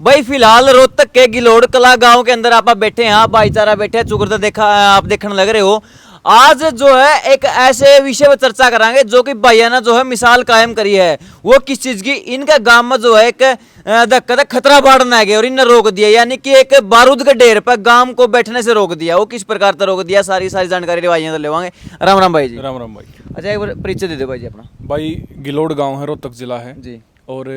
भाई फिलहाल रोहतक के गिलोड़ कला गांव के अंदर आप बैठे हैं, आप भाईचारा बैठे हैं, चुकरता देखा आप देखने लग रहे हो। आज जो है एक ऐसे विषय पर चर्चा करांगे जो कि भैया ने जो है मिसाल कायम करी है। वो किस चीज की, इनका गांव में जो है एक धक्का खतरा बाढ़ आ गया और इन्हें रोक दिया, यानी कि एक बारूद के ढेर पर गांव को बैठने से रोक दिया। वो किस प्रकार से रोक दिया, सारी जानकारी भाइयों से लेवांगे। राम राम भाई जी। राम राम भाई। अच्छा एक बार परिचय दे दो भाई जी अपना। भाई गिलोड़ गांव है, रोहतक जिला है जी। और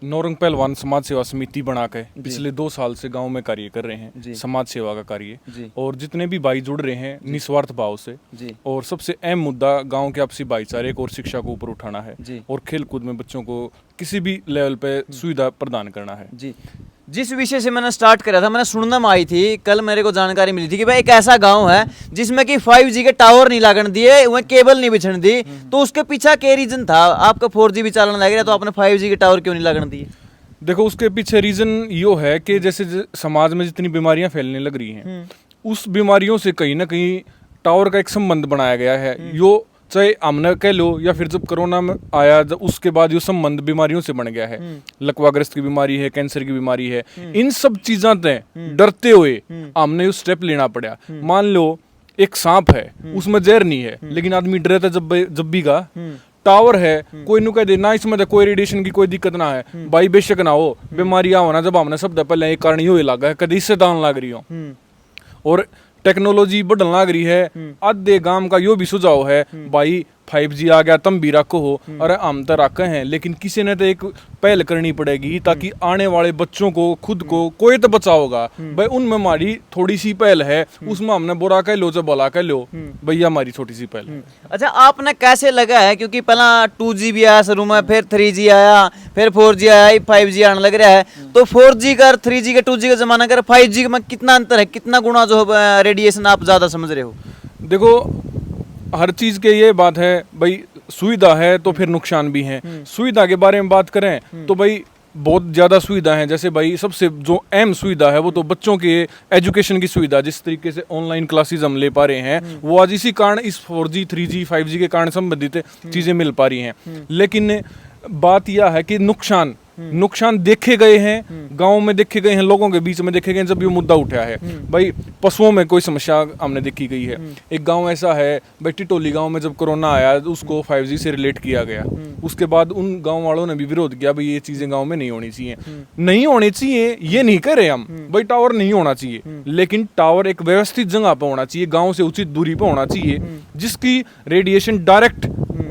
नौरंग पहलवान समाज सेवा समिति बना के पिछले 2 साल से गांव में कार्य कर रहे हैं, समाज सेवा का कार्य। और जितने भी भाई जुड़ रहे हैं निस्वार्थ भाव से। और सबसे अहम मुद्दा गांव के आपसी भाईचारे और शिक्षा को ऊपर उठाना है और खेल कूद में बच्चों को किसी भी लेवल पे सुविधा प्रदान करना है। जी। जिस विषय से मैंने स्टार्ट करा था, मैंने सुनने में आई थी, कल मेरे को जानकारी मिली थी कि भाई एक ऐसा गांव है जिसमें कि 5G के टावर नहीं लागण दिए, वह केबल नहीं बिछण दी, तो उसके पीछे क्या रीजन था? आपका 4G भी चलन लग रहा तो आपने 5G के टावर क्यों नहीं लागण दिए? देखो उसके पीछे रीजन यो है कि जैसे समाज में जितनी बीमारियां फैलने लग रही हैं, उस बीमारियों से कहीं ना कहीं टावर का एक संबंध बनाया गया है। यो चाहे हमने कह लो या फिर जब कोरोना में आया जब उसके बाद ये संबंध बीमारियों से बन गया है। लकवाग्रस्त की बीमारी है, कैंसर की बीमारी है, इन सब चीजों से डरते हुए हमने उस स्टेप लेना पड़ा। मान लो एक सांप है, उसमें जहर नहीं है, लेकिन आदमी डरता जब भी का टावर है, कोई नु कह दे ना इसमें तो कोई रेडिएशन की कोई दिक्कत ना है भाई, बेशक ना हो बीमारियां होना, जब हमने सब पहले एक कारण यो लगा है कभी इससे दान लग रही हो और टेक्नोलॉजी बढ़ने लग रही है। आधे गांव का यो भी सुझाव है भाई 5G आ गया तुम भी रखो हो, अरे हम तो रखे हैं, लेकिन किसी ने तो एक पहल करनी पड़ेगी ताकि आने वाले बच्चों को खुद को कोई तो बचाओगा। भाई उनमें हमारी थोड़ी सी पहल है, उसमें हमने बुरा कह लो चाहे भला कह लो, भैया हमारी छोटी सी पहल है। अच्छा आपने कैसे लगा है, क्योंकि पहला 2G भी आया शुरू में, फिर 3G आया, फिर 4G आया, 5G आने लग रहा है, तो 4G का 3G का 2G का जमाना कर 5G में कितना अंतर है, कितना गुना जो रेडिएशन आप ज्यादा समझ रहे हो? देखो हर चीज के ये बात है भाई, सुविधा है तो फिर नुकसान भी है। सुविधा के बारे में बात करें तो भाई बहुत ज्यादा सुविधा है। जैसे भाई सबसे जो अहम सुविधा है वो तो बच्चों के एजुकेशन की सुविधा, जिस तरीके से ऑनलाइन क्लासेस हम ले पा रहे हैं वो आज इसी कारण इस 4G 3G 5G के कारण संबंधित चीजें मिल पा रही हैं। लेकिन बात यह है कि नुकसान देखे गए हैं, गांव में देखे गए हैं, लोगों के बीच में देखे गए हैं जब ये मुद्दा उठा है। भाई पशुओं में कोई समस्या हमने देखी गई है। एक गांव ऐसा है भाई टिटोली गांव में, जब कोरोना आया उसको 5G से रिलेट किया गया, उसके बाद उन गांव वालों ने भी विरोध किया भाई ये चीजें गांव में नहीं होनी चाहिए। नहीं होनी चाहिए ये नहीं कह रहे हम, भाई टावर नहीं होना चाहिए, लेकिन टावर एक व्यवस्थित जगह पर होना चाहिए, गाँव से उचित दूरी पर होना चाहिए, जिसकी रेडिएशन डायरेक्ट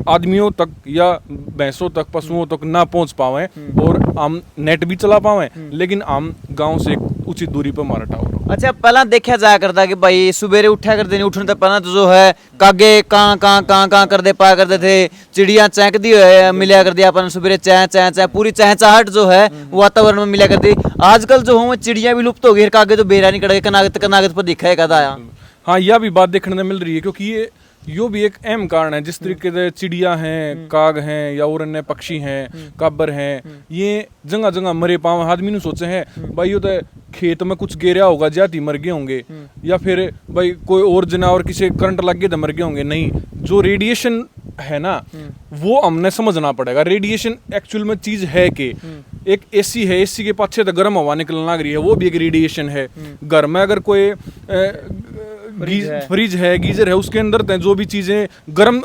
आदमियों तक या भैंसों तक, पशुओं तक ना पहुंच पावे और हम नेट भी चला पावे, लेकिन हम गांव से एक उचित दूरी पर हमारा टावर हो। अच्छा पहला देखा जाया करता कि भाई सुबेरे उठा करते नहीं, उठने तो पहला तो जो है कागे कां कर दे पाया करते थे, चिड़िया चहक दी मिला कर दिया अपन सुबेरे, चह चह चह पूरी चहचहाहट जो है वातावरण में मिला करती। आजकल जो हो चिड़िया भी लुप्त हो गई, कागे तो बेरा नहीं कड़े कनागत पर दिखा है कदा आया। हाँ यह भी बात देखने को मिल रही है, क्योंकि यो भी एक अहम कारण है। जिस तरीके से चिड़िया हैं, काग हैं या और अन्य पक्षी हैं, काबर हैं, ये जगह जगह मरे पाव। आदमी ने सोचे हैं भाई यो तो खेत में कुछ गिरा होगा, जाती मर गए होंगे, या फिर भाई कोई और जनावर किसी करंट लग गए तो मर गए होंगे। नहीं, जो रेडिएशन है ना वो हमने समझना पड़ेगा। रेडिएशन एक्चुअल में चीज है कि एक एसी है, एसी के पाछे तो गर्म हवा निकलने लग रही है, वो भी एक रेडिएशन है। घर में अगर कोई फ्रिज है, गीजर है, उसके अंदर जो भी चीजें गर्म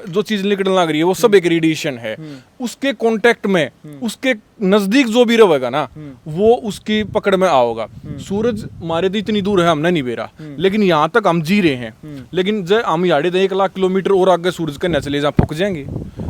जो चीज निकलने लग रही है वो सब एक रेडिएशन है। उसके कांटेक्ट में, उसके नजदीक जो भी रहेगा ना वो उसकी पकड़ में आओगा। सूरज हमारे तो इतनी दूर है हमने नहीं बेरा, लेकिन यहाँ तक हम जी रहे हैं, लेकिन जब हम याड़े 1 लाख किलोमीटर और आगे सूरज के न चले जा फुक जाएंगे।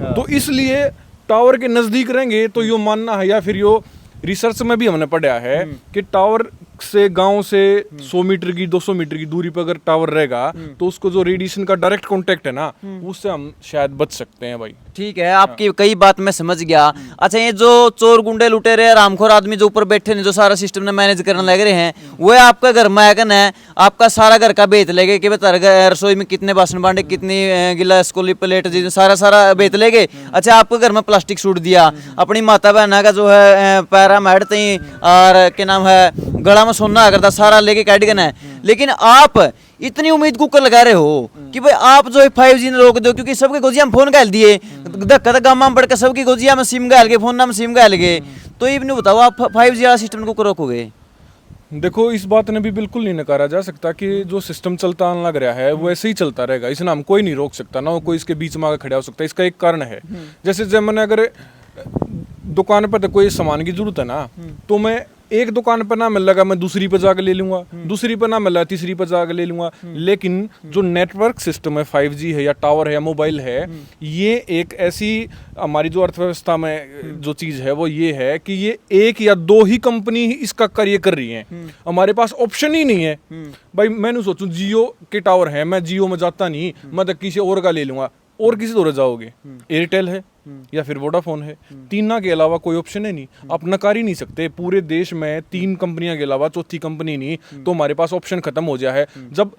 तो इसलिए टावर के नजदीक रहेंगे तो यो मानना है, या फिर यो रिसर्च में भी हमने पढ़ा है कि टावर से गांव से 100 मीटर की 200 मीटर की दूरी पर अगर टावर रहेगा तो उसको जो रेडिएशन का डायरेक्ट कांटेक्ट है ना उससे हम शायद बच सकते हैं भाई। ठीक है, आपकी कई बात मैं समझ गया। अच्छा ये जो चोर गुंडे लुटेरे रामखोर आदमी जो ऊपर बैठे हैं, जो सारा सिस्टम ने मैनेज करने लग रहे हैं, वो आपका घर में आकर है आपका सारा घर का बेच लेगे कि रसोई में कितने बासन बांटे, कितनी गिलास कोली प्लेट सारा बेच लेगे। अच्छा आपके घर में प्लास्टिक सूट दिया, अपनी माता बहना का जो है पैरा मैडते और क्या नाम है गला में सोना करता सारा लेके काट गए है, लेकिन आप इतनी उम्मीद कुकर लगा रहे हो कि भाई आप जो 5G ने रोक दो, क्योंकि सबके गोजिया में फोन गाल दिए, धक्का गामा में बढ़कर सबकी गोजिया में सिम गाल के, फोन में सिम गाल के, तो ये भी नहीं बताओ आप 5G वाला सिस्टम को रोकोगे? देखो, इस बात ने भी बिल्कुल नहीं नकारा जा सकता कि जो सिस्टम चलता लग रहा है वो ऐसे ही चलता रहेगा। इस नाम कोई नहीं रोक सकता, ना कोई इसके बीच में आकर खड़ा हो सकता। इसका एक कारण है, जैसे जब मैंने अगर दुकान पर तो कोई सामान की जरूरत है ना, तो मैं एक दुकान पर ना मिल लगा मैं दूसरी पर जाकर ले लूंगा, दूसरी पर ना मिल रहा तीसरी पर जाकर ले लूंगा। लेकिन जो नेटवर्क सिस्टम है, 5G है या टावर है या मोबाइल है, ये एक ऐसी हमारी जो अर्थव्यवस्था में जो चीज है वो ये है कि ये एक या दो ही कंपनी ही इसका कार्य कर रही है। हमारे पास ऑप्शन ही नहीं है। भाई मैंने सोचूं जियो के टावर है, मैं जियो में जाता नहीं, मैं तो किसी और का ले लूंगा। और किसी और जाओगे? एयरटेल है या फिर वोडाफोन है, तीन के अलावा कोई ऑप्शन है नहीं। आप नकार ही नहीं सकते। पूरे देश में 3 कंपनियां के अलावा चौथी कंपनी नहीं, तो हमारे पास ऑप्शन खत्म हो जाए है। जब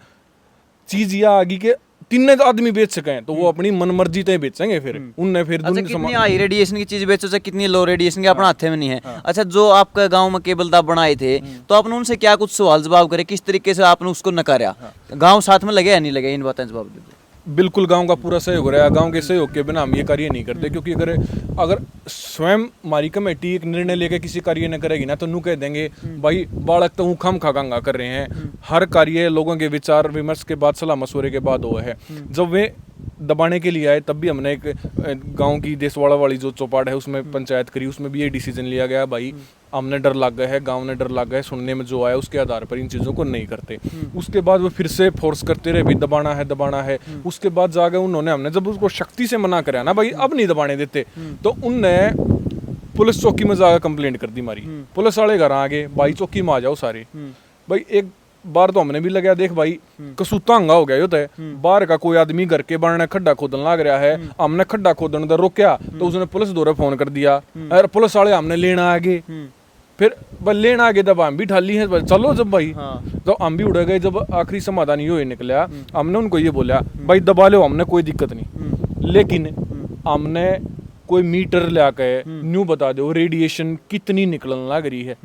चीज यह आगे के 3 आदमी बेच सकें तो वो अपनी मनमर्जी तय बेचेंगे। फिर उनने फिर अच्छा, कितनी हाई रेडिएशन की चीज बेचो चाहे कितनी लो रेडिएशन की, अपना हाथे में नहीं है। अच्छा, जो आपके गांव में केबल दाब बनाए थे, तो आपने उनसे क्या कुछ सवाल जवाब करे, किस तरीके से आपने उसको नकारा? गांव साथ में लगे या नहीं लगे, इन बातें जवाब दे। बिल्कुल गांव का पूरा सहयोग रहा है। गांव के सहयोग के बिना हम ये कार्य नहीं करते, क्योंकि अगर स्वयं हमारी कमेटी एक निर्णय लेकर किसी कार्य न करेगी ना, तो नू कह देंगे भाई बालक तो खम खागंगा कर रहे हैं। हर कार्य लोगों के विचार विमर्श के बाद, सलाह मशवरे के बाद हुआ है। जब वे दबाने के लिए आए तब भी हमने एक गांव की देसवाड़ा वाली जो चौपाट है उसमें पंचायत करी, उसमें भी ये डिसीजन लिया गया भाई हमने डर लग गया है, गांव ने डर लग गया है, सुनने में जो आया उसके आधार पर इन चीज़ों को नहीं करते। उसके बाद वो फिर से फोर्स करते रहे, भाई दबाना है। उसके बाद जाके उन्होंने हमने जब उसको शक्ति से मना कराया ना भाई अब नहीं दबाने देते, तो उनने पुलिस चौकी में जाकर कंप्लेंट कर दी हमारी। पुलिस वाले घर आगे भाई चौकी में आ जाओ सारे। भाई एक बार तो हमने भी लगा देख भाई कसूता हंगा हो गया, है बाहर का कोई आदमी घर के बाहर खड्डा खोदन लग रहा है, हमने खड्डा खोदन का रोकया तो उसने पुलिस दौरे फोन कर दिया, और पुलिस वाले हमने लेना आगे। फिर लेना आगे जब हम भी ठाली है चलो जब भाई, तो हम भी उड़ गए। जब आखिरी समाधान ये निकला, हमने उनको ये बोला भाई दबा लो, हमने कोई दिक्कत नहीं, लेकिन हमने कोई मीटर ला के न्यू बता दो रेडिएशन कितनी निकलने लग रही है,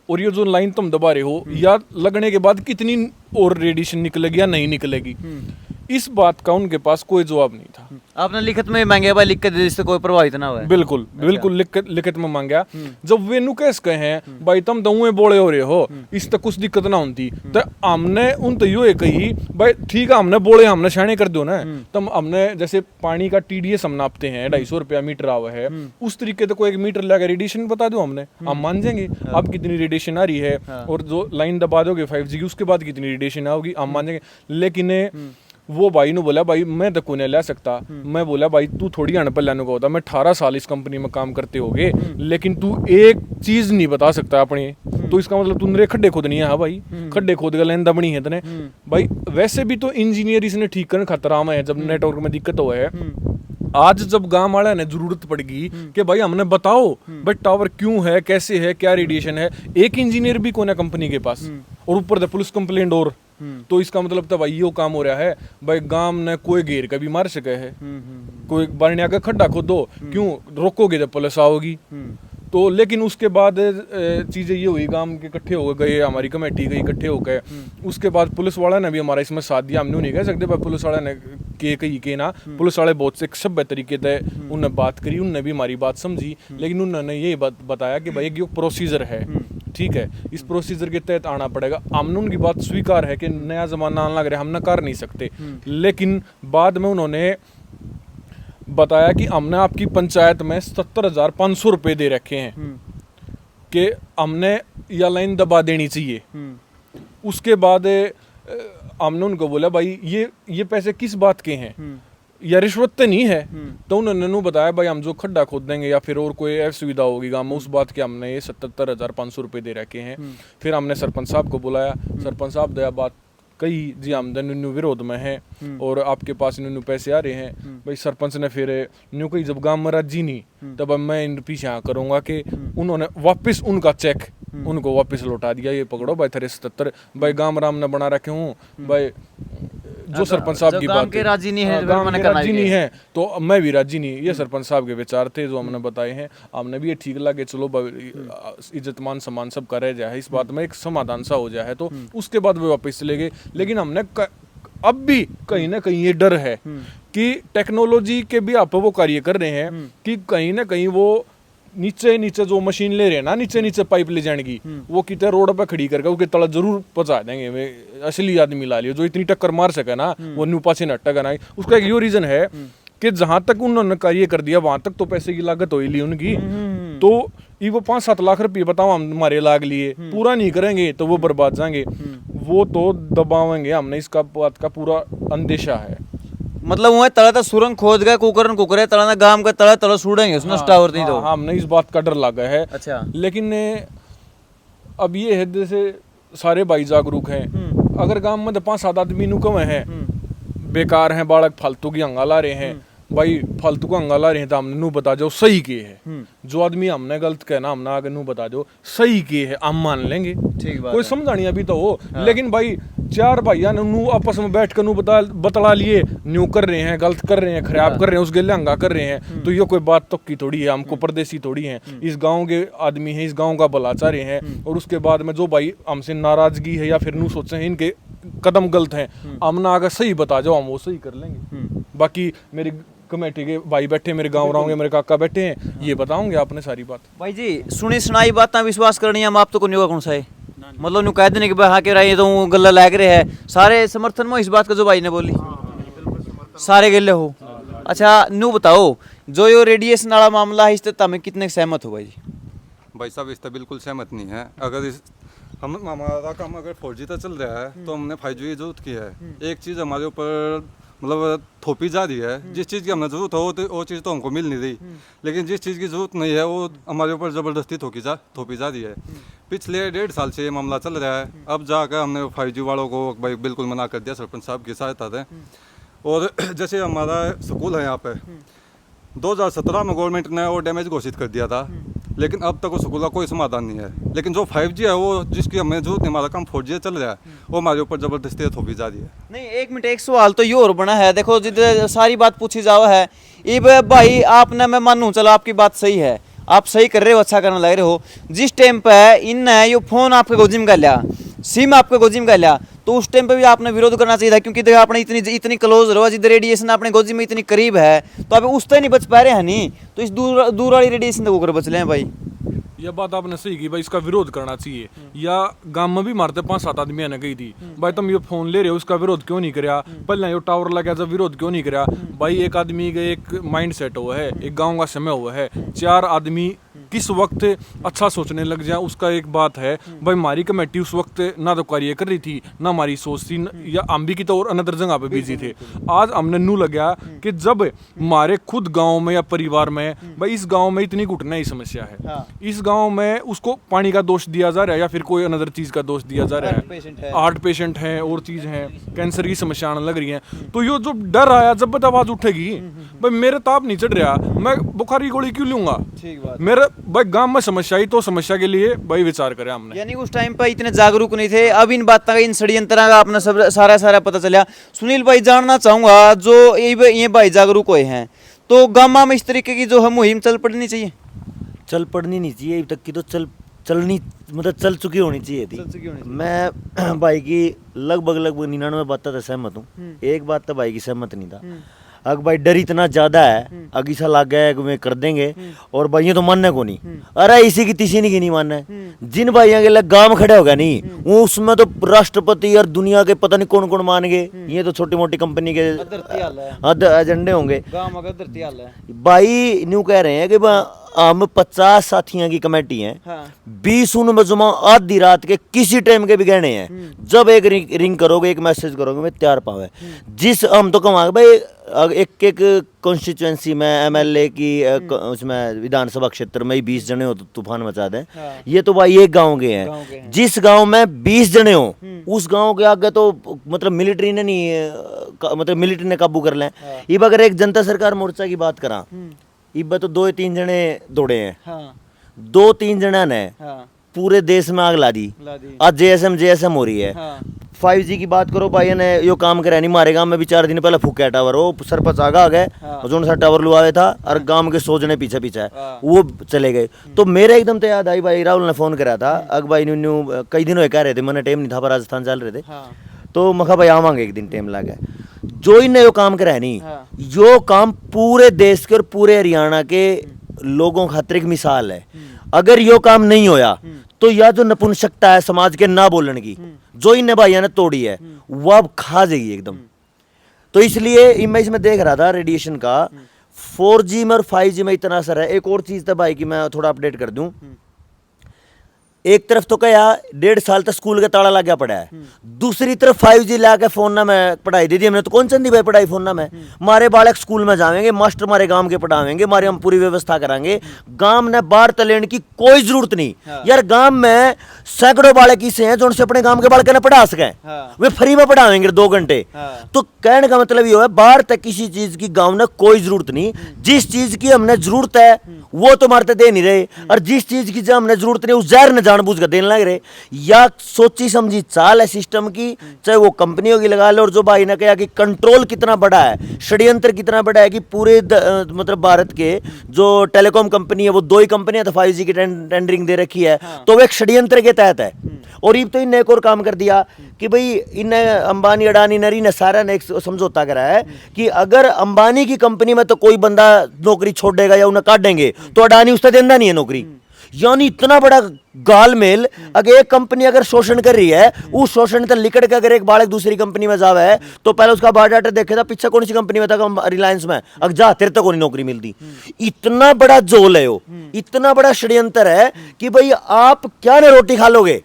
और ये जो लाइन तुम दबा रहे हो या लगने के बाद कितनी और रेडिएशन निकलेगी या नहीं निकलेगी। इस बात का उनके पास कोई जवाब नहीं था। आपने लिखित में मांगे भाई, लिख के दे जिससे कोई प्रभावित ना हो? बिल्कुल बिल्कुल लिखित में मांगा। जब वे नुकेस कहे भाई तुम तो उए बोले हो रहे हो, इस तक कुछ दिक्कत ना होती, तो हमने उन तो यो कही भाई ठीक है हमने बोले हमने शाने कर दो ना। तब हमने जैसे पानी का TDS हम नापते हैं 250 रुपया मीटर आवा है, उस तरीके से कोई एक मीटर लगा रेडिएशन बता दो हमने, हम मान जाएंगे अब कितनी रेडिएशन आ रही है, और जो लाइन दबा दोगे 5G की उसके बाद कितनी रेडिएशन आओगी हम मान जाएंगे। लेकिन वो भाई ने बोला भाई मैं तो कोने ले सकता। मैं बोला भाई तू थोड़ी अनपढ़ लेने को होता, मैं 18 साल इस कंपनी में काम करते होगे, लेकिन तू एक चीज नहीं बता सकता अपनी, तो इसका मतलब तू मेरे खड्डे खोद नहीं है। हाँ भाई खड्डे खोद का लाइन दबनी है तने भाई। वैसे भी तो इंजीनियर इसने ठीक करने खतरा में है जब नेटवर्क में दिक्कत हुआ है। आज जब गांव वाले ने जरूरत पड़ेगी कि भाई हमने बताओ भाई टावर क्यों है, कैसे है, क्या रेडिएशन है, एक इंजीनियर भी कोने कंपनी के पास, और ऊपर से पुलिस कंप्लेंट, और तो इसका मतलब तो भाई यो काम हो रहा है भाई गांव ने कोई घेर कभी मार सके है, कोई बारनिया का खड्डा खोदो क्यों रोकोगे जब पुलिस आओगी। तो लेकिन उसके बाद चीजें ये हुई, गांव के इकट्ठे हो गए, हमारी कमेटी गई इकट्ठे हो गए। उसके बाद पुलिस वाला ने भी हमारा इसमें साथ दिया। हम नहीं कह सकते भाई पुलिस वाला ने के ना, पुलिस वाले बहुत से सभ्य तरीके से उनने बात करी, उनने भी हमारी बात समझी, लेकिन उन्होंने ये बताया कि भाई ये प्रोसीजर है, ठीक है इस प्रोसीजर के तहत आना पड़ेगा। हमने उनकी बात स्वीकार है कि नया जमाना आने लग रहा है, हम नकार नहीं सकते। लेकिन बाद में उन्होंने बताया कि हमने आपकी पंचायत में 70,500 रुपए दे रखे हैं कि हमने यह लाइन दबा देनी चाहिए। उसके बाद हमने उनको बोला भाई ये पैसे किस बात के हैं, या रिश्वत तो नहीं है। तो उन्होंने बताया भाई हम जो खड्डा खोद देंगे या फिर और कोई सुविधा होगी गांव में, उस बात के हमने ये 77,500 रुपए दे रखे हैं। फिर हमने सरपंच साहब को बुलाया, सरपंच साहब दया बात कही जी आमदन न्यू विरोध में है और आपके पास न्यू पैसे आ रहे हैं। भाई सरपंच ने फिर न्यू कही जब गांव में राजी नहीं तब अब मैं इन पीछे करूंगा कि उन्होंने वापस उनका चेक उनको वापस लौटा दिया, ये पकड़ो भाई तेरे 77 भाई गांव राम ने बना रखे हूँ भाई। जो सरपंच साहब की बात राजी नहीं है, राजी नहीं है तो मैं भी राजी नहीं, ये सरपंच साहब के विचार थे जो हमने बताए हैं। हमने भी ये ठीक लगे चलो इज्जतमान सम्मान सब का रह जाए, इस बात में एक समाधान सा हो जाए, तो उसके बाद वे वापस चले गए। लेकिन हमने अब भी कहीं ना कहीं ये डर है कि टेक्नोलॉजी के भी आप वो कार्य कर रहे हैं कि कहीं ना कहीं वो नीचे नीचे जो मशीन ले रहे हैं ना, नीचे नीचे पाइप ले जाने की, वो कितने रोड पे खड़ी करके उसके तला जरूर पहुंचा देंगे। वे असली आदमी ला लियो जो इतनी टक्कर मार सके ना, वो न्यू पास नट्टा ना। उसका एक यो रीजन है कि जहां तक उन्होंने कार्य कर दिया वहां तक तो पैसे की लागत हो ही ली उनकी। तो ये वो 5-7 लाख रुपये बताओ हम हमारे लाग लिए, पूरा नहीं करेंगे तो वो बर्बाद जाएंगे, वो तो दबावेंगे। हमने इसका बात का पूरा अंदेशा है। मतलब वो तला तो सुरंग खोद गए कुकरन कुकरे तला ना गांव का तला तला सूडेंगे उसने टावर नहीं तो। हमने इस बात का डर लगा है। अच्छा। लेकिन अब ये है जैसे सारे भाई जागरूक हैं, अगर गांव में 5-7 आदमी नुकम है बेकार हैं, बालक फालतू की हंगा ला रहे हैं, भाई फालतू का हंगा ला रहे हैं तो हमने नू बता जाओ सही के है। जो आदमी हमने गलत कहना हमने आगे नू बता दो सही के है, हम मान लेंगे। ठीक बात कोई समझानी अभी तो हो। लेकिन भाई 4 भैया ने नू आपस में बैठ कर नू बतला लिए न्यू कर रहे हैं, गलत कर रहे हैं, खराब कर रहे हैं, उस गेले हंगा कर रहे हैं, तो ये कोई बात तो की थोड़ी है। हमको परदेसी थोड़ी है, इस गाँव के आदमी है, इस गाँव का भला चाह रहे हैं। और उसके बाद में जो भाई हमसे नाराजगी है या फिर नू सोचे हैं इनके कदम गलत हैं, हमने अगर सही बता जाओ हम वो सही कर लेंगे। बाकी मेरी कमेटी के भाई बैठे, मेरे गाँव रहोगे, मेरे काका बैठे हैं, ये बताओगे आपने सारी बात। भाई जी सुनी सुनाई बात विश्वास करनी है, हम आप तो को नहीं होगा कौन सा है, मतलब नु कह देने कि भाई हाँ के रही तो गल्ला लग रहे है सारे समर्थन में इस बात का जो भाई ने बोली सारे गले हो। अच्छा नू बताओ जो यो रेडिएशन वाला मामला है इस तक में कितने सहमत हो भाई जी? भाई साहब इस पर बिल्कुल सहमत नहीं है। अगर हम हमारा काम अगर 4G तक चल रहा है तो हमने 5G की जरूरत की है। एक चीज़ हमारे ऊपर मतलब थोपी जा रही है, जिस चीज़ की हमें ज़रूरत हो तो वो चीज़ तो हमको मिल नहीं रही, लेकिन जिस चीज़ की ज़रूरत नहीं है वो हमारे ऊपर ज़बरदस्ती थोपी जा रही है। पिछले 1.5 साल से ये मामला चल रहा है। अब जाकर हमने 5G वालों को भाई बिल्कुल मना कर दिया सरपंच साहब की सहायता से। और जैसे हमारा स्कूल है यहाँ पे 2017 में गवर्नमेंट ने वो डैमेज घोषित कर दिया था, लेकिन अब तक उस स्कूल का कोई समाधान नहीं है। लेकिन जो 5G है वो जिसकी हमें जरूरत नहीं, हमारा काम 4G चल रहा है, वो हमारे ऊपर जबरदस्ती थोपी जा रही है। नहीं एक मिनट एक सवाल तो ये और बना है, देखो जिधर सारी बात पूछी जाओ है इब भाई आपने मैं मानूं चलो आपकी बात सही है, आप सही कर रहे हो, अच्छा करने लग रहे हो। जिस टाइम पे इन ये फोन आपके गोजी में कर लिया, सिम आपके गोजी में कर लिया, तो उस टाइम पे भी आपने विरोध करना चाहिए था, क्योंकि देखो आपने इतनी क्लोज रहो, जिधर रेडिएशन अपने गोजी में इतनी करीब है तो अब उस तक नहीं बच पा रहे हैं नहीं, तो इस दूर वाली रेडिएशन तो बच रहे हैं भाई। यह बात आपने सही की भाई, इसका विरोध करना चाहिए। या गांव में भी मारते 5-7 आदमी ने कही थी भाई तुम ये फोन ले रहे हो उसका विरोध क्यों नहीं करा, पहले ये टावर लगा जब विरोध क्यों नहीं करा। भाई एक आदमी का एक माइंड सेट हुआ है, एक गांव का समय हुआ है, 4 आदमी किस वक्त अच्छा सोचने लग जाए उसका एक बात है। भाई हमारी कमेटी उस वक्त ना तो कार्य कर रही थी ना हमारी सोच थी, या हम भी की तो और अनदर जगह पे बिजी थे। आज हमने नू लगा कि जब हमारे खुद गांव में या परिवार में भाई इस गांव में इतनी घुटने की समस्या है, इस गांव में उसको पानी का दोष दिया जा रहा है या फिर कोई अनदर चीज का दोष दिया जा रहा है, हार्ट पेशेंट है और चीज है, कैंसर की समस्या आने लग रही है, तो ये जो डर आया जब तक आवाज उठेगी भाई मेरे ताप नहीं चढ़ रहा, मैं बुखार की गोली क्यों लूंगा। मेरे भाई गांव में समस्या ही तो समस्या के लिए भाई विचार करें हमने। यानी उस टाइम पर इतने जागरूक नहीं थे, अब इन बातों का इन षड्यंत्र का अपना सब सारा पता चला। सुनील भाई जानना चाहूंगा जो ये भाई जागरूक हुए हैं तो गांव में इस तरीके की जो है मुहिम चल पड़नी चाहिए, चल पड़नी नहीं चाहिए, अभी तक की तो चलनी मतलब चल चुकी होनी चाहिए थी। मैं भाई की लगभग 99 बातों से सहमत हूँ, एक बात तो भाई की सहमत नहीं था। अगर भाई डर इतना ज्यादा है अगर ऐसा लग गया है कि मैं कर देंगे, और भाई ये तो मानने को नहीं, अरे इसी की तीसी नहीं की नहीं मानना है। जिन भाइयों के लिए गांव खड़े हो गया नहीं वो उसमें तो राष्ट्रपति और दुनिया के पता नहीं कौन कौन मान गए, ये तो छोटी मोटी कंपनी के एजेंडे होंगे। भाई न्यू कह रहे हैं कि हम 50 साथियों की कमेटी है, 20 उनमें जुमा आधी रात के किसी टाइम के भी गहने हैं, जब एक रिंग करोगे एक मैसेज करोगे मैं तैयार पावे। जिस हम तो कमांगे भाई एक कॉन्स्टिट्यूएंसी में एमएलए की उसमें विधानसभा क्षेत्र में ही 20 जने हो तो तूफान मचा दें। ये तो भाई एक गांव के हैं, जिस गांव में 20 जने हो उस गांव के आगे तो मतलब मिलिट्री ने नहीं मतलब मिलिट्री ने काबू कर लें। ये अगर एक जनता सरकार मोर्चा की बात करा इब तो 2-3 जने दौड़े हैं, 2-3 जना ने पूरे देश में आग ला दी। आज जेएसएम हो रही है। 5G की बात करो भाई ने यो काम करे नहीं, मारे गांव में भी 4 दिन पहले फूका टावर, वो सरपंच आगा आ गए जो सा टावर लुआवे था और गांव के 100 जने पीछे वो चले गए। तो मेरे एकदम तो याद आई भाई राहुल ने फोन करा था, अग भाई न्यू कई दिन कह रहे थे, मैंने टाइम नहीं था पर राजस्थान चल रहे थे, तो मखा भाई आवांगे एक दिन टाइम लगा। जो इन्हें यो काम करा नहीं यो काम पूरे देश के और पूरे हरियाणा के लोगों खातिर एक मिसाल है। अगर यो काम नहीं होया तो यह जो नपुंसकता है समाज के ना बोलने की, जो इन भाइयों ने तोड़ी है, वो अब खा जाएगी एकदम। तो इसलिए मैं इसमें देख रहा था रेडिएशन का 4G में और 5G में इतना असर है। एक और चीज था भाई की मैं थोड़ा अपडेट कर दूं। एक तरफ तो क्या 1.5 साल तक स्कूल का ताला लग गया पड़ा है, दूसरी तरफ 5G लाके फोन ना में पढ़ाई दे दी हमने। तो कौन चंदी भाई पढ़ाई फोन ना में, मारे बालक स्कूल में जाएंगे, मास्टर मारे गांव के पढ़ावेंगे, मारे हम पूरी व्यवस्था कराएंगे। गांव ने बाहर तलेने की कोई जरूरत नहीं। यार गांव में सैकड़ों बालक ऐसे हैं जो उनसे अपने गांव के बालक ने पढ़ा सके, वे फ्री में पढ़ावेंगे 2 घंटे। तो कहने का मतलब ये है बाहर तक किसी चीज की गांव ने कोई जरूरत नहीं। जिस चीज की हमने जरूरत है वो तो मारते दे नहीं रहे, और जिस चीज की जब हमने जरूरत नहीं उस जहर ने जानबूझ कर देने लग रहे। या सोची समझी चाल है सिस्टम की, चाहे वो कंपनियों की लगा लो। और जो भाई ने कहा कि कंट्रोल कितना बड़ा है, षड्यंत्र कितना बड़ा है कि पूरे मतलब भारत के जो टेलीकॉम कंपनी है वो 2 ही कंपनियां तो 5G की टेंडरिंग दे रखी है। तो वो एक षड्यंत्र के तहत है। और ये तो इनने एक और काम कर दिया कि भाई इन्हें अंबानी अडानी नरी ने सारा ने एक समझौता करा है कि अगर अंबानी की कंपनी में तो कोई बंदा नौकरी छोड़ेगा या उन्हें काटेंगे तो अडानी उससे देता नहीं है नौकरी। यानी इतना बड़ा गालमेल। अगर एक कंपनी अगर शोषण कर रही है, उस शोषण से लिकड़ के अगर एक बालक दूसरी कंपनी में जावे है तो पहले उसका बायोडाटा देखे था पीछे कौन सी कंपनी में था, रिलायंस में, अगर जा तेरे तक कोई नौकरी मिलती। इतना बड़ा जोल है वो, इतना बड़ा षड्यंत्र है कि भाई आप क्या ना रोटी खा लोगे,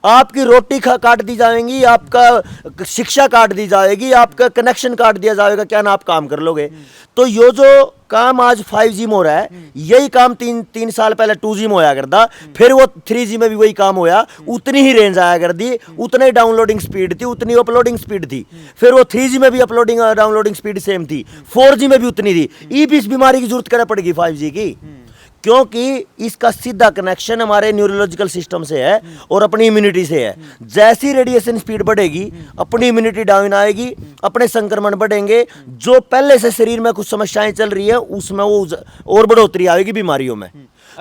आपकी रोटी काट दी जाएगी, आपका शिक्षा काट दी जाएगी, आपका कनेक्शन काट दिया जाएगा, क्या ना आप काम कर लोगे। तो यो जो काम आज 5G में हो रहा है, यही काम 3 साल पहले 2G में होया करता, फिर वो 3G में भी वही काम होया, उतनी ही रेंज आया कर दी, उतनी ही डाउनलोडिंग स्पीड थी, उतनी अपलोडिंग स्पीड थी। फिर वो 3G में भी अपलोडिंग डाउनलोडिंग स्पीड सेम थी, 4G में भी उतनी थी। इस बीमारी की जरूरत करना पड़ेगी 5G की, क्योंकि इसका सीधा कनेक्शन हमारे न्यूरोलॉजिकल सिस्टम से है और अपनी इम्यूनिटी से है। जैसी रेडिएशन स्पीड बढ़ेगी अपनी इम्यूनिटी डाउन आएगी, अपने संक्रमण बढ़ेंगे, जो पहले से शरीर में कुछ समस्याएं चल रही है उसमें वो और बढ़ोतरी आएगी बीमारियों में।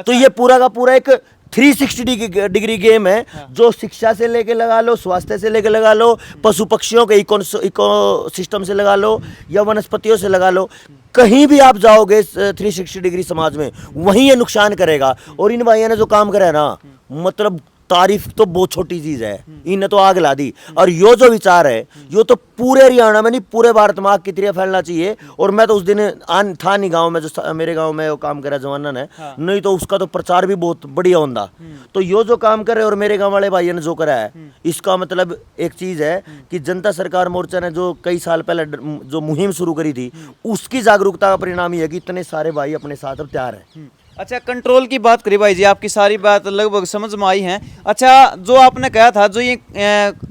तो ये पूरा का पूरा एक 360 डिग्री गेम है, जो शिक्षा से लेके लगा लो, स्वास्थ्य से लेके लगा लो, पशु पक्षियों के इको सिस्टम से लगा लो या वनस्पतियों से लगा लो, कहीं भी आप जाओगे 360 डिग्री समाज में वहीं ये नुकसान करेगा। और इन भाइयों ने जो काम करा है ना, मतलब तारीफ तो बहुत छोटी चीज है, इन्हें तो आग ला दी। और यो जो विचार है यो तो पूरे हरियाणा में नहीं पूरे भारत में आग की तरह फैलना चाहिए। और मैं तो उस दिन था नहीं गांव में, जो मेरे गांव में वो काम करा जवाना ने, नहीं तो उसका तो प्रचार भी बहुत बढ़िया होता। तो यो जो काम करे और मेरे गांव वाले भाइयों ने जो करा है, इसका मतलब एक चीज है कि जनता सरकार मोर्चा ने जो कई साल पहले जो मुहिम शुरू करी थी उसकी जागरूकता का परिणाम ये है कि इतने सारे भाई अपने साथ अब तैयार है। अच्छा, कंट्रोल की बात करी भाई जी, आपकी सारी बात लगभग समझ में आई है। अच्छा, जो आपने कहा था, जो ये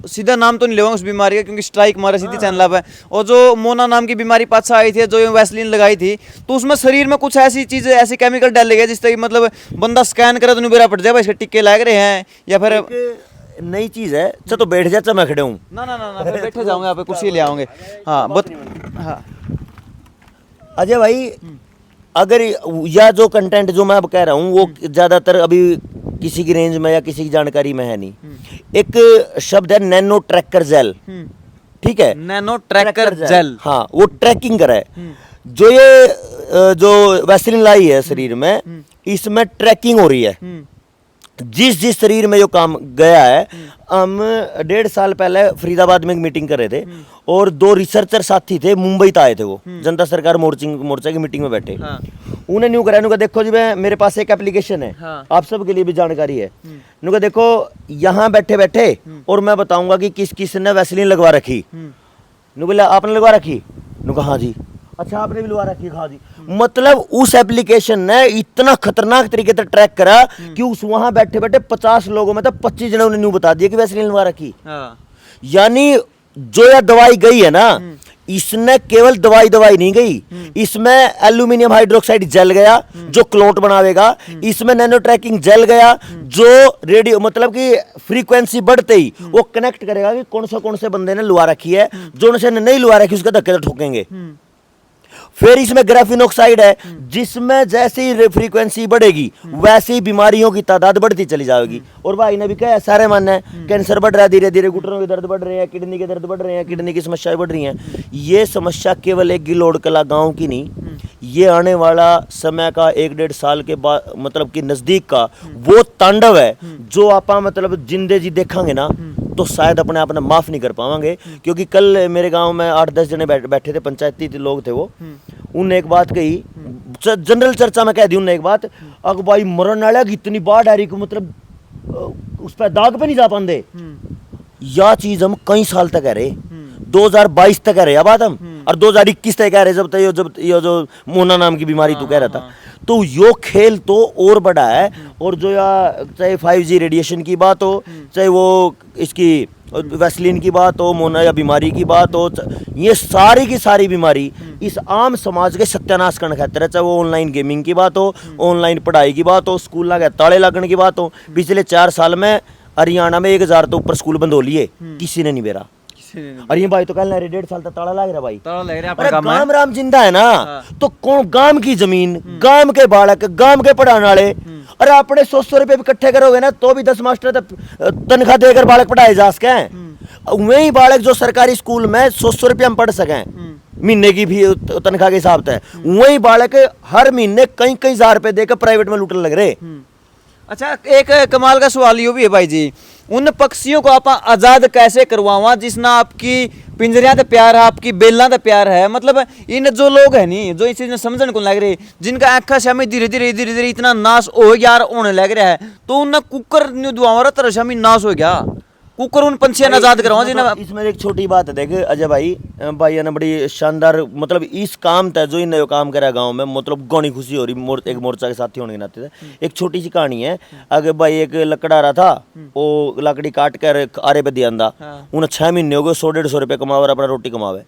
सीधा नाम तो नहीं लेगा उस बीमारी का क्योंकि स्ट्राइक मारा सीधी चैनल पे, और जो मोना नाम की बीमारी पाछा आई थी, जो ये वैसलीन लगाई थी, तो उसमें शरीर में कुछ ऐसी चीज़ ऐसी केमिकल डाले गए जिस तरह मतलब बंदा स्कैन करे तो नहीं बेरा पड़ जाए इसके टिक्के लग रहे हैं या फिर नई चीज है। तो बैठ जा, मैं खड़े हूँ ना फिर बैठे जाऊंगे, आप कुर्सी ले आओगे। हाँ हाँ अजय भाई, अगर या जो कंटेंट जो मैं अब कह रहा हूँ वो ज्यादातर अभी किसी की रेंज में या किसी की जानकारी में है नहीं। एक शब्द है नैनो ट्रैकर जेल, ठीक है, नैनो ट्रैकर जेल, हाँ वो ट्रैकिंग करे। जो ये जो वैसलीन लाई है शरीर में, इसमें ट्रैकिंग हो रही है। जिस शरीर में जो काम गया है, हम 1.5 साल पहले फरीदाबाद में एक मीटिंग कर रहे थे और 2 रिसर्चर साथी थे, मुंबई से आए थे, वो जनता सरकार मोर्चा की मीटिंग में बैठे। हाँ। उन्हें न्यू करा, देखो जी मेरे पास एक एप्लीकेशन है। हाँ। आप सबके लिए भी जानकारी है। नुका देखो यहाँ बैठे बैठे और मैं बताऊंगा कि किस किस ने वैसलीन लगवा रखी। बोला आपने लगवा रखी? नुका हाँ जी। अच्छा आपने भी लगवा रखी? हाँ जी। मतलब उस एप्लीकेशन ने इतना खतरनाक तरीके से ट्रैक करा कि उस वहां बैठे बैठे 50 लोगों में तो 25 जने उन्हें न्यू बता दिया कि वैसलीन लगवा रखी। यानी जो यह दवाई गई है ना, इसने केवल दवाई नहीं गई, इसमें एल्यूमिनियम हाइड्रोक्साइड जल गया जो क्लोट बनावेगा, इसमें नैनो ट्रैकिंग जल गया जो रेडियो मतलब कि फ्रीक्वेंसी बढ़ते ही वो कनेक्ट करेगा कि कौन से बंदे ने लुआ रखी है, जो उनसे नहीं लुआ रखी उसके धक्के ठोकेंगे। फिर इसमें ग्राफीन ऑक्साइड है, जिसमें जैसे ही फ्रीक्वेंसी बढ़ेगी वैसे ही बीमारियों की तादाद बढ़ती चली जाएगी। और भाई ने भी कहा सारे मानना है, कैंसर बढ़ रहा है धीरे धीरे, घुटनों के दर्द बढ़ रहे हैं, किडनी के दर्द बढ़ रहे हैं, किडनी की समस्याएं बढ़ रही हैं। ये समस्या केवल एक गिलोड़ कला गांव की नहीं, ये आने वाला समय का 1-1.5 साल के बाद मतलब कि नजदीक का वो तांडव है जो आप मतलब जिंदे जी देखेंगे ना तो शायद अपने आप ने माफ नहीं कर पाएंगे। क्योंकि कल मेरे गांव में 8-10 जने बैठे थे, पंचायती लोग थे वो, उनने एक बात कही, जनरल चर्चा में कह दी उनने एक बात, अग भाई मरण वाला की इतनी बाढ़ आ रही को मतलब उस पर दाग पे नहीं जा पाते। यह चीज हम कई साल तक कह रहे, 2022 तक कह रहे बात हम, और 2021 तक कह रहे जब तक ये जो मोना नाम की बीमारी तू कह रहा था। तो यो खेल तो और बड़ा है। और जो या चाहे 5G रेडिएशन की बात हो, चाहे वो इसकी वैसलीन की बात हो, मोना या बीमारी की बात हो, ये सारी की सारी बीमारी इस आम समाज के सत्यानाश करने खातिर है। चाहे वो ऑनलाइन गेमिंग की बात हो, ऑनलाइन पढ़ाई की बात हो, स्कूल लगे ताले लगने की बात हो। पिछले 4 साल में हरियाणा में 1000 तो ऊपर स्कूल बंद हो लिए, किसी ने नहीं बेरा। और ये भाई तो कल 1.5 साल तक ताला लग रहा भाई, ताला लग रहा है। अरे गांव राम जिंदा है ना, तो कौन गांव की जमीन, गांव के बालक, गांव के पढ़ाने वाले, अरे अपने 100 रुपए भी इकट्ठे करोगे ना तो भी 10 मास्टर तनख्वाह देकर बालक पढ़ाए जा सके। वही बालक जो सरकारी स्कूल में 100 रुपया में पढ़ सके महीने की भी तनख्वाह के हिसाब से, वही बालक हर महीने कई कई हजार रुपए देकर प्राइवेट में लूटने लग रहे। अच्छा, एक कमाल का सवाल यो भी है भाई जी, उन पक्षियों को आप आजाद कैसे करवावा जिसना आपकी पिंजरिया तो प्यार है, आपकी बेला तो प्यार है। मतलब इन जो लोग है नी जो इस चीज में समझने को लग रहे, जिनका आँखा शामी धीरे धीरे इतना नाश हो यार होने लग रहा है, तो उन कुकर दुआ तरह शामी नाश हो गया, कुकर उन पंछियां आजाद करवा जिन्हें। इसमें एक छोटी बात है, देख अजय भाई ने बड़ी शानदार मतलब इस काम था जो इन्हें काम करा गांव में, मतलब गौनी खुशी हो रही एक मोर्चा के साथी होने के नाते थे। एक छोटी सी कहानी है, अगर भाई एक लकड़ा रहा था, वो लकड़ी काट कर आरे पे दिया, उन्हें 6 महीने हो गए, 100-150 रुपये कमावे, अपना रोटी कमावे।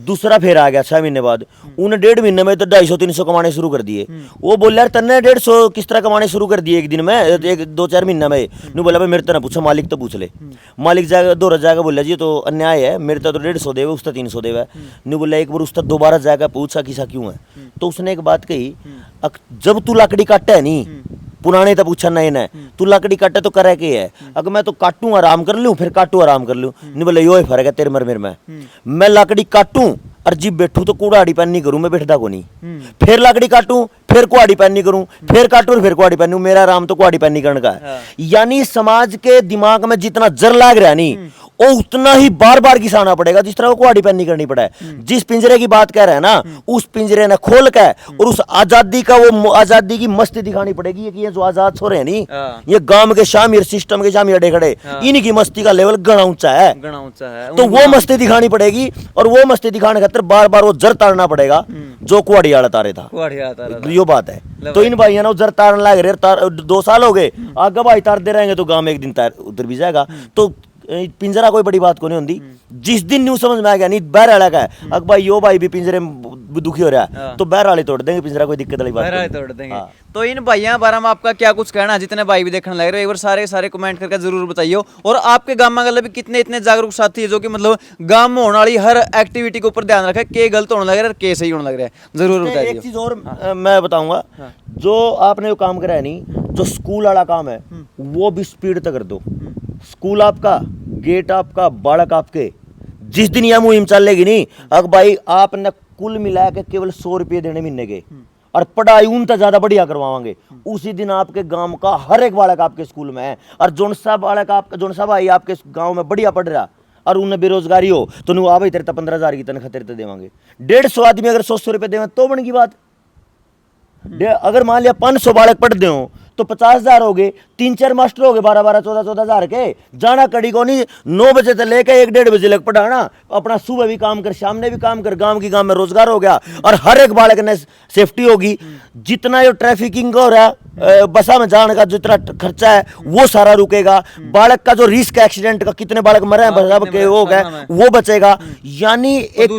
दूसरा फिर आ गया 6 महीने बाद, उन्हें 1.5 महीने में तो 250-300 कमाने शुरू कर दिए। वो बोल यार तन्ने 150 किस तरह कमाने शुरू कर दिए एक दिन में, 1-2-4 महीने में। नहीं बोला भाई मेरे तो ना पूछा, मालिक तो पूछ ले। मालिक जाएगा 2 जाएगा, बोला जी तो अन्याय है, मेरे तो 150 देवे, उसका 300 देवे। नहीं बोला एक बार उसका दोबारा जाएगा पूछा किसा क्यों है, तो उसने एक बात कही, जब तू लकड़ी काटे है नी, पुराने तो पूछा नहीं ना, तू लकड़ी काटे तो करे के है, अगर मैं तो काटूं आराम कर लूं फिर काटूं आराम कर लूं। नहीं बोला यो ही फर्क है तेरे मेरे में, मैं लकड़ी काटूं और जीप बैठू तो कूड़ाड़ी पैन नहीं करूं, मैं बैठता को नहीं, फिर लकड़ी काटूं फिर कुआड़ी पैन नहीं करूं, फिर काटूं फिर कुआड़ी पैन, मेरा आराम तो कुआड़ी पैन नहीं करने का है। यानी समाज के दिमाग में जितना जर लाग रहा नहीं वो उतना ही बार बार घिसाना पड़ेगा जिस तरह वो कुआड़ी पैन नहीं करनी पड़े। जिस पिंजरे की बात कह रहे हैं ना, उस पिंजरे ने खोल के और उस आजादी का वो आजादी की मस्ती दिखानी पड़ेगी कि ये जो आजाद हो रहे हैं नहीं, ये गांव के शामिर सिस्टम के शामिर अड़े खड़े, इन्हीं की मस्ती का लेवल घना ऊंचा है, तो वो मस्ती दिखानी पड़ेगी। और वो मस्ती दिखाने खातिर बार बार वो जर तारना पड़ेगा जो कुआड़ी आड़ा तारे था, यो बात है। तो इन भाइयों ने जर तारन लग रहे, 2 साल हो गए, आगे भाई तारते रहेंगे तो गांव में एक दिन उधर भी जाएगा। तो पिंजरा कोई बड़ी बात को नहीं होती, जिस दिन न्यू समझ में आ गया नहीं बहर वाला का है, अगर भाई यो भाई भी पिंजरे में दुखी हो रहा है तो बहर वाले तोड़ देंगे पिंजरा, कोई दिक्कत वाली बात नहीं, तोड़ देंगे। तो इन भाइयों बारे में आपका क्या कुछ कहना है, जितने भाई भी देखने लग रहे हैं एक बार सारे कमेंट करके जरूर बताइए। और आपके गांव में मतलब कितने इतने जागरूक साथी है जो कि मतलब गांव में होने वाली हर एक्टिविटी के ऊपर ध्यान रखे, के गलत होने लग रहा है के सही होने लग रहा है, जरूर बताइए। एक चीज और मैं बताऊंगा, जो आपने जो काम करा है नहीं, जो स्कूल वाला काम है वो भी स्पीड तक कर दो। स्कूल आपका, गेट आपका, बालक आपके, जिस दिन यह मुहिम चलेगी नहीं, अब भाई आपने कुल मिला के केवल 100 रुपये देने महीने के और पढ़ाई उन तक ज्यादा बढ़िया करवाओगे, उसी दिन आपके गांव का हर एक बालक आपके स्कूल में है। और जोन सा बालक आपका, जोन सा भाई आपके गांव में बढ़िया पढ़ रहा और उन्हें बेरोजगारी हो तो नु आ भाई तेरे 15,000 की तनख्वाह तेरे देवांगे। 150 आदमी अगर 100 रुपये देवे तो बन की बात। अगर मान लिया 500 बालक पढ़ते हो तो 50,000 हो गए, 3-4 मास्टर हो गए, 12-12, 14-14 के जाना कड़ी को नहीं, 9 बजे से लेकर 1-1:30 बजे लग पढ़ाना, अपना सुबह भी काम कर शाम ने भी काम कर, गांव की गांव में रोजगार हो गया और हर एक बालक ने सेफ्टी होगी। जितना जो ट्रैफिकिंग हो रहा है, बसा में जाने का जितना खर्चा है वो सारा रुकेगा, बालक का जो रिस्क एक्सीडेंट का कितने बालक मरे हैं हो गए वो बचेगा। यानी एक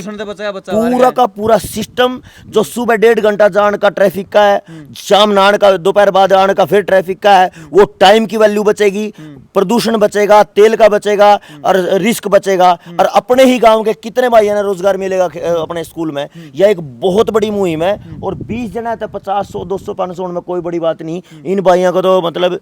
पूरा का पूरा सिस्टम जो सुबह 1.5 घंटा जाने का ट्रैफिक का है, शाम नहाने का, दोपहर बाद आने का फिर ट्रैफिक का है, वो टाइम की वैल्यू बचेगी, प्रदूषण बचेगा, तेल का बचेगा और रिस्क बचेगा, और अपने ही गांव के कितने भाइयों ने रोजगार मिलेगा अपने स्कूल में। यह एक बहुत बड़ी मुहिम है, और 20 जना तो 50, 100, 200, 500 में कोई बड़ी बात नहीं। इन भाइयों को तो मतलब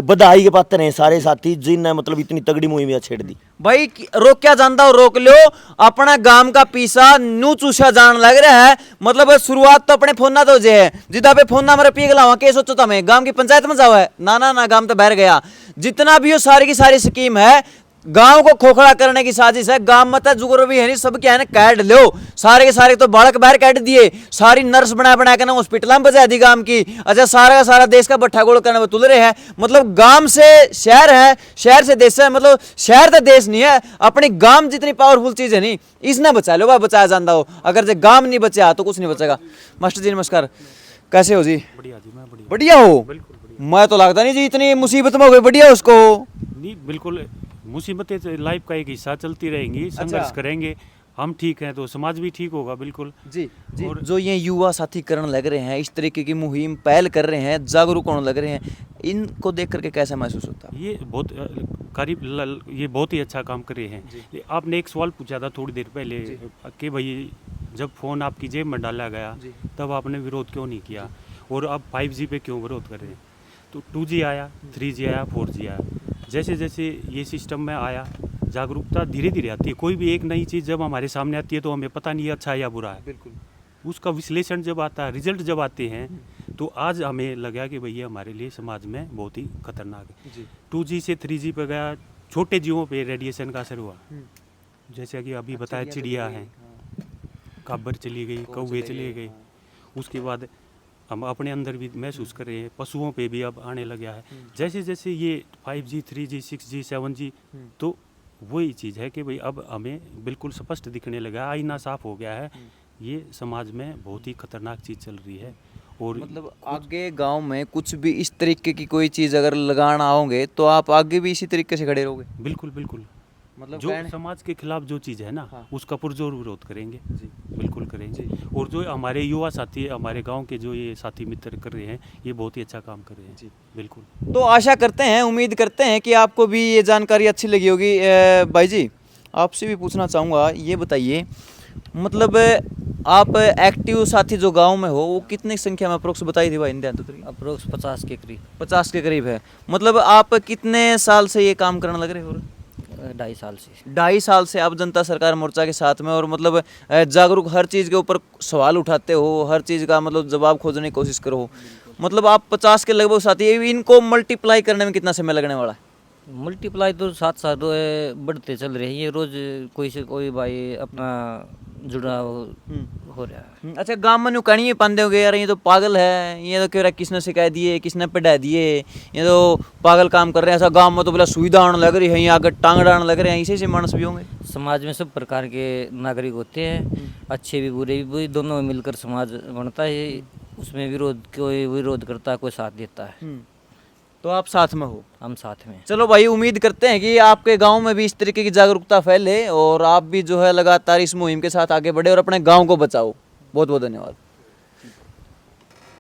बधाई के पात्र हैं सारे साथी जिनने मतलब इतनी तगड़ी मुहिम यहाँ छेड़ दी। भाई रोक क्या जानता हो, रोक लो अपना गांव का पीसा नू चूसा जान लग रहा है। मतलब शुरुआत तो अपने फोन तो जे है, जिदा पे फोन मेरे पी गला के सोचो था मैं गांव की पंचायत में जाओ है ना गांव तो बहर गया। जितना भी हो सारी की सारी स्कीम है गांव को खोखला करने की साजिश है। गांव में तो जुगरो भी है नहीं, सब क्या है ना कैड लो सारे के सारे, तो बालक बाहर कैड दिए, सारी नर्स बना के ना हॉस्पिटल में बजा दी गांव की। अच्छा सारा का सारा देश का भट्ठा गोल करने में तुल रहे हैं। मतलब गांव से शहर है, शहर से देश है, मतलब शहर तो देश नहीं है। अपनी गांव जितनी पावरफुल चीज है नहीं, इसने बचा लो भाई, बचाया जानता हो। अगर जो गांव नहीं बचा तो कुछ नहीं बचेगा। मास्टर जी नमस्कार, कैसे हो जी? बढ़िया जी, मैं बढ़िया। बढ़िया हो? बिल्कुल बढ़िया। मैं तो लगता नहीं जी इतनी मुसीबत में हो गई, बढ़िया उसको। नहीं बिल्कुल, मुसीबतें तो लाइफ का एक हिस्सा चलती रहेंगी, संघर्ष अच्छा। करेंगे। हम ठीक हैं तो समाज भी ठीक होगा। बिल्कुल जी जी। और- जो ये युवा साथी करण लग रहे हैं, इस तरीके की मुहिम पहल कर रहे हैं, जागरूक होने लग रहे हैं, इनको देख करके कैसा महसूस होता है? ये बहुत ये बहुत ही अच्छा काम कर रहे हैं। ये आपने एक सवाल पूछा था थोड़ी देर पहले कि भाई जब फ़ोन आपकी जेब में डाला गया तब आपने विरोध क्यों नहीं किया, और अब 5G पे क्यों विरोध कर रहे हैं। तो 2G आया, 3G आया, 4G आया, जैसे जैसे ये सिस्टम में आया जागरूकता धीरे धीरे आती है। कोई भी एक नई चीज़ जब हमारे सामने आती है तो हमें पता नहीं अच्छा है या बुरा है। बिल्कुल। उसका विश्लेषण जब आता है, रिजल्ट जब आते हैं, तो आज हमें लगा कि भैया हमारे लिए समाज में बहुत ही खतरनाक है। 2G से 3G पे गया, छोटे जीवों पे रेडिएशन का असर हुआ, जैसे कि अभी बताया चिड़िया हैं, काबर चली गई, कौवे चले गए। उसके बाद हम अपने अंदर भी महसूस कर रहे हैं, पशुओं पे भी अब आने लग गया है। जैसे जैसे ये 5G, 3G, 6G, 7G, तो वही चीज़ है कि भाई अब हमें बिल्कुल स्पष्ट दिखने लगा, आईना साफ हो गया है। ये समाज में बहुत ही खतरनाक चीज़ चल रही है। और मतलब आगे गांव में कुछ भी इस तरीके की कोई चीज अगर लगाना आओगे तो आप आगे भी इसी तरीके से खड़े रहोगे? बिल्कुल बिल्कुल, मतलब जो समाज के खिलाफ जो चीज़ है ना, हाँ। उसका पुरजोर विरोध करेंगे। बिल्कुल करेंगे। और जो हमारे युवा साथी है, हमारे गांव के जो ये साथी मित्र कर रहे हैं, ये बहुत ही अच्छा काम कर रहे हैं। बिल्कुल। तो आशा करते हैं, उम्मीद करते हैं कि आपको भी ये जानकारी अच्छी लगी होगी। भाई जी आपसे भी पूछना चाहूँगा, ये बताइए मतलब आप एक्टिव साथी जो गांव में हो वो कितनी संख्या में अप्रोक्स बताई थी भाई? अप्रोक्स 50 के करीब। 50 के करीब है। मतलब आप कितने साल से ये काम करने लग रहे हो? 2.5 साल से। 2.5 साल से आप जनता सरकार मोर्चा के साथ में, और मतलब जागरूक हर चीज़ के ऊपर सवाल उठाते हो, हर चीज़ का मतलब जवाब खोजने की कोशिश करो। मतलब आप 50 के लगभग साथी, इनको मल्टीप्लाई करने में कितना समय लगने वाला है? मल्टीप्लाई तो साथ साथ बढ़ते चल रहे हैं। ये रोज कोई से कोई भाई अपना जुड़ा हो रहा है। अच्छा गांव में कहीं नहीं पाते होगे यार, ये तो पागल है, ये तो कह रहा किसने सिखाई दिए, किसने पढ़ा दिए, ये तो पागल काम कर रहे हैं। ऐसा गांव में तो बोला सुविधा आने लग रही है, यहाँ आकर टांग डालने लग रहे हैं, ऐसे मानस भी होंगे। समाज में सब प्रकार के नागरिक होते हैं, अच्छे भी बुरे भी, दोनों मिलकर समाज बनता है। उसमें विरोध, कोई विरोध करता है, कोई साथ देता है। तो आप साथ में हो? हम साथ में। चलो भाई, उम्मीद करते हैं कि आपके गांव में भी इस तरीके की जागरूकता फैले और आप भी जो है लगातार इस मुहिम के साथ आगे बढ़े और अपने गांव को बचाओ। बहुत बहुत धन्यवाद।